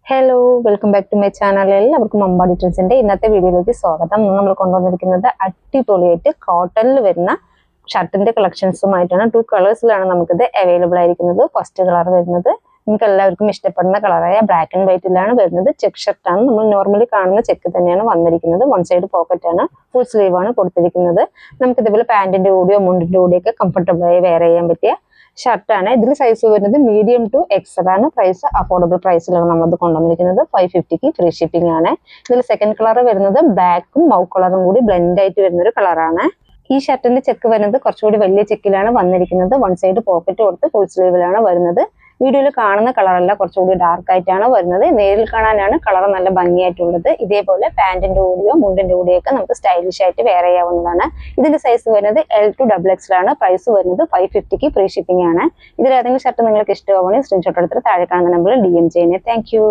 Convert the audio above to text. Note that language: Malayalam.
Hello, welcome back to my channel. എല്ലാവർക്കും അമ്പ ഡീറ്റെയിൽസിന്റെ ഇന്നത്തെ വീഡിയോയിലേക്ക് സ്വാഗതം. നമ്മൾ കൊണ്ടുവന്നിരിക്കുന്നത് അടിപൊളിയായിട്ട് കോട്ടണിൽ വരുന്ന ഷർട്ടിന്റെ കളക്ഷൻസുമായിട്ടാണ്. 2 കളേഴ്സിലാണ് നമുക്കിത് അവൈലബിൾ ആയിരിക്കുന്നത്. ഫസ്റ്റ് കളർ വരുന്നത് നിങ്ങൾക്ക് എല്ലാവർക്കും ഇഷ്ടപ്പെടുന്ന കളറായ ബ്ലാക്ക് ആൻഡ് വൈറ്റിലാണ് വരുന്നത്. ചെക്ക് ഷർട്ടാണ്. നമ്മൾ നോർമലി കാണുന്ന ചെക്ക് തന്നെയാണ് വന്നിരിക്കുന്നത്. 1 സൈഡ് പോക്കറ്റ് ആണ്, ഫുൾ സ്ലീവ് ആണ് കൊടുത്തിരിക്കുന്നത്. നമുക്ക് ഇതുപോലെ പാന്റിന്റെ കൂടെയോ മുണ്ടിന്റെ കൂടെയോ ഒക്കെ കംഫർട്ടബിൾ ആയി വെയർ ചെയ്യാൻ പറ്റിയ ഷർട്ടാണ്. ഇതിൽ സൈസ് വരുന്നത് മീഡിയം ടു എക്സൽ ആണ്. പ്രൈസ് അഫോർഡബിൾ പ്രൈസിലാണ് നമ്മളത് കൊണ്ടുവന്നിരിക്കുന്നത്. 550 ഫ്രീ ഷിപ്പിംഗ് ആണ്. ഇതിൽ സെക്കൻഡ് കളർ വരുന്നത് ബ്ലാക്കും മൗ കളറും കൂടി ബ്ലെൻഡ് ആയിട്ട് വരുന്ന ഒരു കളറാണ്. ഈ ഷർട്ടിന്റെ ചെക്ക് വരുന്നത് കുറച്ചുകൂടി വലിയ ചെക്കിലാണ് വന്നിരിക്കുന്നത്. 1 സൈഡ് പോക്കറ്റ് കൊടുത്ത് ഫുൾ സ്ലീവിലാണ് വരുന്നത്. വീഡിയോയിൽ കാണുന്ന കളറല്ല, കുറച്ചുകൂടി ഡാർക്ക് ആയിട്ടാണ് വരുന്നത്. നേരിൽ കാണാനാണ് കളർ നല്ല ഭംഗിയായിട്ടുള്ളത്. ഇതേപോലെ പാന്റിന്റെ കൂടെയോ മുണ്ടിന്റെ കൂടെയോ ഒക്കെ നമുക്ക് സ്റ്റൈലിഷ് ആയിട്ട് വെയർ ചെയ്യാവുന്നതാണ്. ഇതിന്റെ സൈസ് വരുന്നത് L to XXL ആണ്. പ്രൈസ് വരുന്നത് 550 ഫ്രീ ഷിപ്പിംഗ് ആണ്. ഇതിൽ ഏതെങ്കിലും ഷർട്ട് നിങ്ങൾക്ക് ഇഷ്ടമാവുകയാണെങ്കിൽ സ്ക്രീൻഷോട്ട് എടുത്തിട്ട് താഴെ കാണുന്ന നമ്പറിൽ DM ചെയ്യുന്നത്. Thank you.